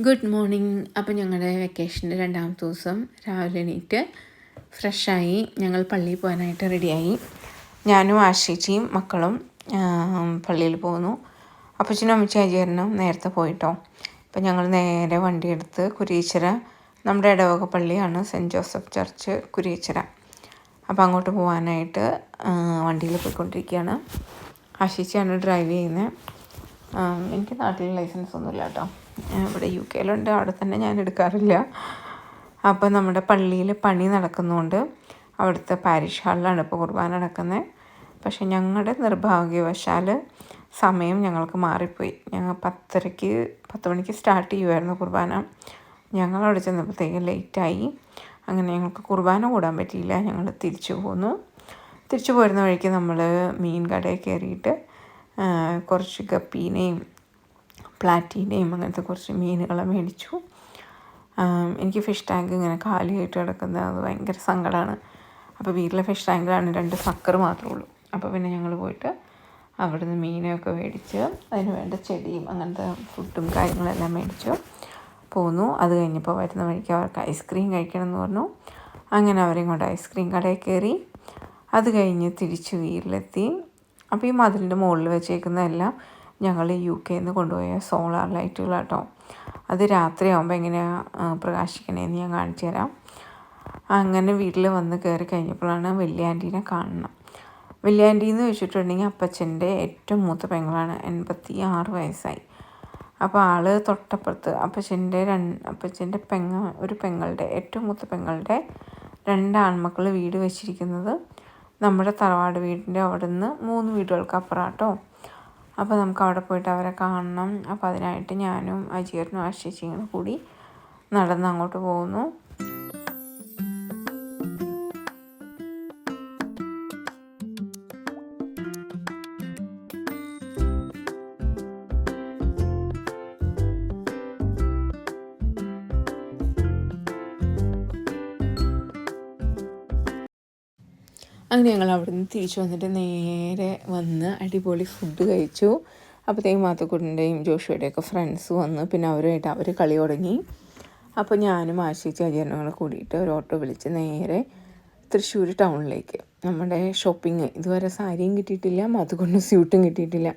Good morning. അപ്പോൾ ഞങ്ങളുടെ വെക്കേഷൻ്റെ രണ്ടാമത്തെ ദിവസം രാവിലെ എണീറ്റ് ഫ്രഷായി ഞങ്ങൾ പള്ളിയിൽ പോകാനായിട്ട് റെഡിയായി. ഞാനും ആശിച്ചിയും മക്കളും പള്ളിയിൽ പോകുന്നു. അപ്പച്ചനും അമ്മച്ചും അജയനും നേരത്തെ പോയിട്ടോ. അപ്പോൾ ഞങ്ങൾ നേരെ വണ്ടിയെടുത്ത് കുരിയച്ചിറ, നമ്മുടെ ഇടവക പള്ളിയാണ് സെൻറ്റ് ജോസഫ് ചർച്ച് കുരിയച്ചിറ. അപ്പോൾ അങ്ങോട്ട് പോകാനായിട്ട് വണ്ടിയിൽ പോയിക്കൊണ്ടിരിക്കുകയാണ്. ആശിച്ചിയാണ് ഡ്രൈവ് ചെയ്യുന്നത്. എനിക്ക് നാട്ടിൽ ലൈസൻസ് ഒന്നുമില്ല കേട്ടോ. ഇവിടെ UK അവിടെ തന്നെ ഞാൻ എടുക്കാറില്ല. അപ്പോൾ നമ്മുടെ പള്ളിയിൽ പണി നടക്കുന്നതുകൊണ്ട് അവിടുത്തെ പാരിഷ് ഹാളിലാണ് ഇപ്പോൾ കുർബാന നടക്കുന്നത്. പക്ഷേ ഞങ്ങളുടെ നിർഭാഗ്യവശാൽ സമയം ഞങ്ങൾക്ക് മാറിപ്പോയി. ഞങ്ങൾ 10 മണിക്ക് സ്റ്റാർട്ട് ചെയ്യുമായിരുന്നു കുർബാന. ഞങ്ങളവിടെ ചെന്നപ്പോഴത്തേക്ക് ലേറ്റായി. അങ്ങനെ ഞങ്ങൾക്ക് കുർബാന കൂടാൻ പറ്റിയില്ല. ഞങ്ങൾ തിരിച്ചു പോന്നു. തിരിച്ചു പോരുന്ന വഴിക്ക് നമ്മൾ മീൻ കടയിൽ കയറിയിട്ട് കുറച്ച് ഗപ്പീനെയും പ്ലാറ്റീനെയും അങ്ങനത്തെ കുറച്ച് മീനുകളെ മേടിച്ചു. എനിക്ക് ഫിഷ് ടാങ്ക് ഇങ്ങനെ കാലിയായിട്ട് കിടക്കുന്നത് അത് ഭയങ്കര സങ്കടമാണ്. അപ്പോൾ വീട്ടിലെ ഫിഷ് ടാങ്കിലാണ് 2 സക്കർ മാത്രമേ ഉള്ളൂ. അപ്പോൾ പിന്നെ ഞങ്ങൾ പോയിട്ട് അവിടെ നിന്ന് മീനൊക്കെ മേടിച്ച് അതിന് വേണ്ട ചെടിയും അങ്ങനത്തെ ഫുഡും കാര്യങ്ങളെല്ലാം മേടിച്ചു പോന്നു. അത് കഴിഞ്ഞപ്പോൾ വരുന്ന വഴിക്ക് അവർക്ക് ഐസ്ക്രീം കഴിക്കണം എന്ന് പറഞ്ഞു. അങ്ങനെ അവരെയും കൊണ്ട് ഐസ്ക്രീം കടയിൽ കയറി. അത് കഴിഞ്ഞ് തിരിച്ച് വീട്ടിലെത്തി. അപ്പോൾ ഈ മതിലിൻ്റെ മുകളിൽ വെച്ചേക്കുന്നതെല്ലാം ഞങ്ങൾ UK കൊണ്ടുപോയ സോളാർ ലൈറ്റുകളാട്ടോ. അത് രാത്രിയാകുമ്പോൾ എങ്ങനെയാണ് പ്രകാശിക്കണേന്ന് ഞാൻ കാണിച്ചു തരാം. അങ്ങനെ വീട്ടിൽ വന്ന് കയറി കഴിഞ്ഞപ്പോഴാണ് വലിയ ആൻറ്റീനെ കാണണം. വലിയ ആൻറ്റി എന്ന് വെച്ചിട്ടുണ്ടെങ്കിൽ അപ്പച്ചൻ്റെ ഏറ്റവും മൂത്ത പെങ്ങളാണ്. 86 വയസ്സായി. അപ്പോൾ ആൾ തൊട്ടപ്പുറത്ത് അപ്പച്ചൻ്റെ ഒരു പെങ്ങളുടെ ഏറ്റവും മൂത്ത പെങ്ങളുടെ 2 ആൺമക്കൾ വീട് വെച്ചിരിക്കുന്നത് നമ്മുടെ തറവാട് വീടിൻ്റെ അവിടെ നിന്ന് 3 വീടുകൾക്ക് അപ്പുറമാട്ടോ. അപ്പോൾ നമുക്ക് അവിടെ പോയിട്ട് അവരെ കാണണം. അപ്പോൾ അതിനായിട്ട് ഞാനും അജീറിനും ആശിച്ചിങ്ങനെ കൂടി നടന്ന് അങ്ങോട്ട് പോകുന്നു. അങ്ങനെ ഞങ്ങൾ അവിടെ നിന്ന് തിരിച്ചു വന്നിട്ട് നേരെ വന്ന് അടിപൊളി ഫുഡ് കഴിച്ചു. അപ്പോഴത്തേക്കും മാത്തുക്കുട്ടിൻ്റെയും ജോഷുവയുടെയൊക്കെ ഫ്രണ്ട്സ് വന്ന് പിന്നെ അവരുമായിട്ട് അവർ കളി തുടങ്ങി. അപ്പോൾ ഞാനും ആശിച്ച് അജയനും കൂടിയിട്ട് ഒരു ഓട്ടോ വിളിച്ച് നേരെ തൃശ്ശൂർ ടൗണിലേക്ക് നമ്മുടെ ഷോപ്പിംഗ്. ഇതുവരെ സാരിയും കിട്ടിയിട്ടില്ല, മാത്തുക്കുട്ടിന് സ്യൂട്ടും കിട്ടിയിട്ടില്ല.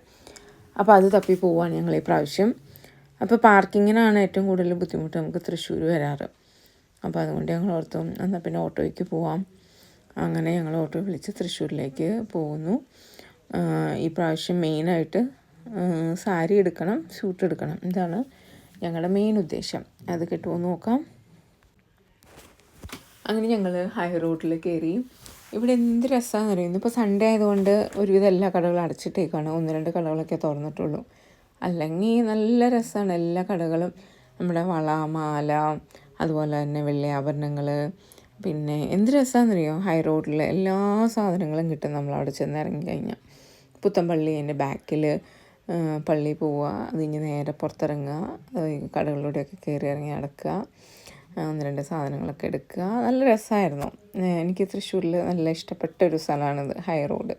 അപ്പോൾ അത് തപ്പി പോവാണ് ഞങ്ങൾ ഈ പ്രാവശ്യം. അപ്പോൾ പാർക്കിങ്ങിനാണ് ഏറ്റവും കൂടുതൽ ബുദ്ധിമുട്ട് നമുക്ക് തൃശ്ശൂർ വരാറ്. അപ്പോൾ അതുകൊണ്ട് ഞങ്ങൾ ഓർത്തു എന്നാൽ പിന്നെ ഓട്ടോയ്ക്ക് പോവാം. അങ്ങനെ ഞങ്ങൾ ഓട്ടോ വിളിച്ച് തൃശ്ശൂരിലേക്ക് പോകുന്നു. ഈ പ്രാവശ്യം മെയിനായിട്ട് സാരി എടുക്കണം, സ്യൂട്ട് എടുക്കണം. ഇതാണ് ഞങ്ങളുടെ മെയിൻ ഉദ്ദേശം. അത് കിട്ടുമോ നോക്കാം. അങ്ങനെ ഞങ്ങൾ ഹൈ റോഡിൽ കയറി. ഇവിടെ എന്ത് രസമാണെന്ന് അറിയുന്നു. ഇപ്പോൾ സൺഡേ ആയതുകൊണ്ട് ഒരുവിധം എല്ലാ കടകളും അടച്ചിട്ടേക്കാണ്. 1-2 കടകളൊക്കെ തുറന്നിട്ടുള്ളൂ. അല്ലെങ്കിൽ നല്ല രസമാണ്. എല്ലാ കടകളും നമ്മുടെ വള, മാല, അതുപോലെ തന്നെ വെള്ളി ആഭരണങ്ങൾ, പിന്നെ എന്ത് രസമാണെന്നറിയോ, ഹൈ റോഡിൽ എല്ലാ സാധനങ്ങളും കിട്ടും നമ്മളവിടെ ചെന്ന് ഇറങ്ങി കഴിഞ്ഞാൽ. പുത്തൻപള്ളി എൻ്റെ ബാക്കിൽ പള്ളി പോവുക, അത് കഴിഞ്ഞ് നേരെ പുറത്തിറങ്ങുക, കടകളിലൂടെയൊക്കെ കയറി ഇറങ്ങി നടക്കുക, 1-2 സാധനങ്ങളൊക്കെ എടുക്കുക. നല്ല രസമായിരുന്നു. എനിക്ക് തൃശ്ശൂരിൽ നല്ല ഇഷ്ടപ്പെട്ട ഒരു സ്ഥലമാണിത്, ഹൈ റോഡ്.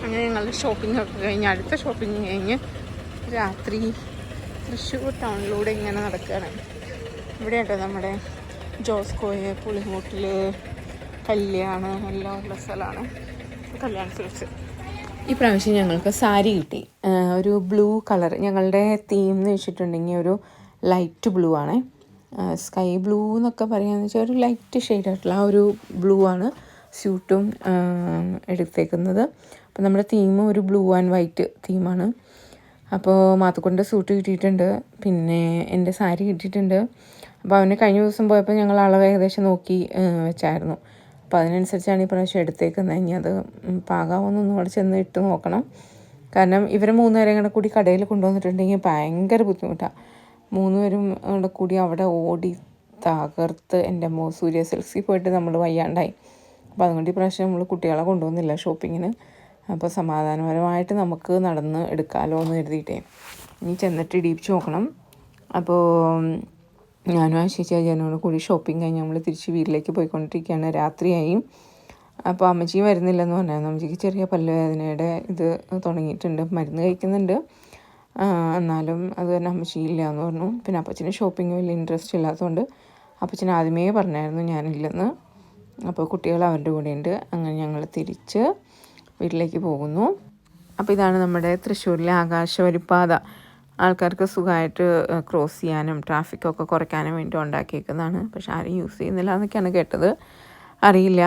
അങ്ങനെ ഞങ്ങളുടെ ഷോപ്പിംഗ് ഒക്കെ കഴിഞ്ഞ് അടുത്ത ഷോപ്പിംഗ് കഴിഞ്ഞ് രാത്രി തൃശ്ശൂർ ടൗണിലൂടെ ഇങ്ങനെ നടക്കുകയാണ്. ഇവിടെ കേട്ടോ നമ്മുടെ ജോസ്കോയെ, പുളിമൂട്ടിൽ, കല്യാണം എല്ലാം ഉള്ള സ്ഥലമാണ്. കല്യാൺ സിൽക്സ്. ഈ പ്രാവശ്യം ഞങ്ങൾക്ക് സാരി കിട്ടി. ഒരു ബ്ലൂ കളർ. ഞങ്ങളുടെ തീം എന്ന് വെച്ചിട്ടുണ്ടെങ്കിൽ ഒരു ലൈറ്റ് ബ്ലൂ ആണ്. സ്കൈ ബ്ലൂ എന്നൊക്കെ പറയാമെന്ന് വെച്ചാൽ ഒരു ലൈറ്റ് ഷെയ്ഡായിട്ടുള്ള ആ ഒരു ബ്ലൂ ആണ് സ്യൂട്ടും എടുത്തേക്കുന്നത്. അപ്പോൾ നമ്മുടെ തീം ഒരു ബ്ലൂ ആൻഡ് വൈറ്റ് തീമാണ്. അപ്പോൾ മാത്തുക്കൊണ്ട് സൂട്ട് കിട്ടിയിട്ടുണ്ട്, പിന്നെ എൻ്റെ സാരി കിട്ടിയിട്ടുണ്ട്. അപ്പോൾ അവന് കഴിഞ്ഞ ദിവസം പോയപ്പോൾ ഞങ്ങൾ അളവ് ഏകദേശം നോക്കി വെച്ചായിരുന്നു. അപ്പോൾ അതിനനുസരിച്ചാണ് ഈ പ്രാവശ്യം എടുത്തേക്കുന്നത്. ഇനി അത് പാകാവുന്നൊന്നും അവിടെ ചെന്ന് ഇട്ട് നോക്കണം. കാരണം ഇവരെ 3 പേരും കൂടി കടയിൽ കൊണ്ടുവന്നിട്ടുണ്ടെങ്കിൽ ഭയങ്കര ബുദ്ധിമുട്ടാണ്. 3 പേരും കൂടെ കൂടി അവിടെ ഓടി തകർത്ത് എൻ്റെ സൂര്യ സിൽക്സിൽ പോയിട്ട് നമ്മൾ വയ്യാണ്ടായി. അപ്പോൾ അതുകൊണ്ട് ഈ പ്രാവശ്യം നമ്മൾ കുട്ടികളെ കൊണ്ടുവന്നില്ല ഷോപ്പിങ്ങിന്. അപ്പോൾ സമാധാനപരമായിട്ട് നമുക്ക് നടന്ന് എടുക്കാമല്ലോ എന്ന് കരുതിയിട്ടേ ഇനി ചെന്നിട്ട് ഇടിയിപ്പിച്ച് നോക്കണം. അപ്പോൾ ഞാനും ആശിച്ച ജനോട് കൂടി ഷോപ്പിംഗ് കഴിഞ്ഞ് നമ്മൾ തിരിച്ച് വീട്ടിലേക്ക് പോയിക്കൊണ്ടിരിക്കുകയാണ്. രാത്രിയായി. അപ്പോൾ അമ്മച്ചി വരുന്നില്ലെന്ന് പറഞ്ഞായിരുന്നു. അമ്മച്ചിക്ക് ചെറിയ പല്ലുവേദനയുടെ ഇത് തുടങ്ങിയിട്ടുണ്ട്, മരുന്ന് കഴിക്കുന്നുണ്ട്. എന്നാലും അത് തന്നെ അമ്മച്ചി ഇല്ല എന്ന് പറഞ്ഞു. പിന്നെ അപ്പച്ചന് ഷോപ്പിംഗ് വലിയ ഇൻട്രസ്റ്റ് ഇല്ലാത്തതുകൊണ്ട് അപ്പച്ചൻ ആദ്യമേ പറഞ്ഞായിരുന്നു ഞാനില്ലെന്ന്. അപ്പോൾ കുട്ടികൾ അവരുടെ കൂടെയുണ്ട്. അങ്ങനെ ഞങ്ങൾ തിരിച്ച് വീട്ടിലേക്ക് പോകുന്നു. അപ്പോൾ ഇതാണ് നമ്മുടെ തൃശ്ശൂരിലെ ആകാശവരിപ്പാത. ആൾക്കാർക്ക് സുഖമായിട്ട് ക്രോസ് ചെയ്യാനും ട്രാഫിക്കൊക്കെ കുറയ്ക്കാനും വേണ്ടി ഉണ്ടാക്കിയേക്കുന്നതാണ്. പക്ഷെ ആരും യൂസ് ചെയ്യുന്നില്ല എന്നൊക്കെയാണ് കേട്ടത്. അറിയില്ല,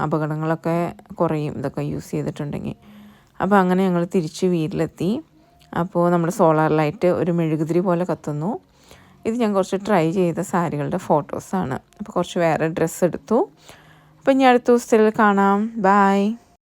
അപകടങ്ങളൊക്കെ കുറയും ഇതൊക്കെ യൂസ് ചെയ്തിട്ടുണ്ടെങ്കിൽ. അപ്പോൾ അങ്ങനെ ഞങ്ങൾ തിരിച്ച് വീട്ടിലെത്തി. അപ്പോൾ നമ്മുടെ സോളാർ ലൈറ്റ് ഒരു മെഴുകുതിരി പോലെ കത്തുന്നു. ഇത് ഞാൻ കുറച്ച് ട്രൈ ചെയ്ത സാരികളുടെ ഫോട്ടോസാണ്. അപ്പോൾ കുറച്ച് വേറെ ഡ്രസ്സ് എടുത്തു. അപ്പോൾ ഇനി അടുത്ത ദിവസത്തിൽ കാണാം. ബായ്.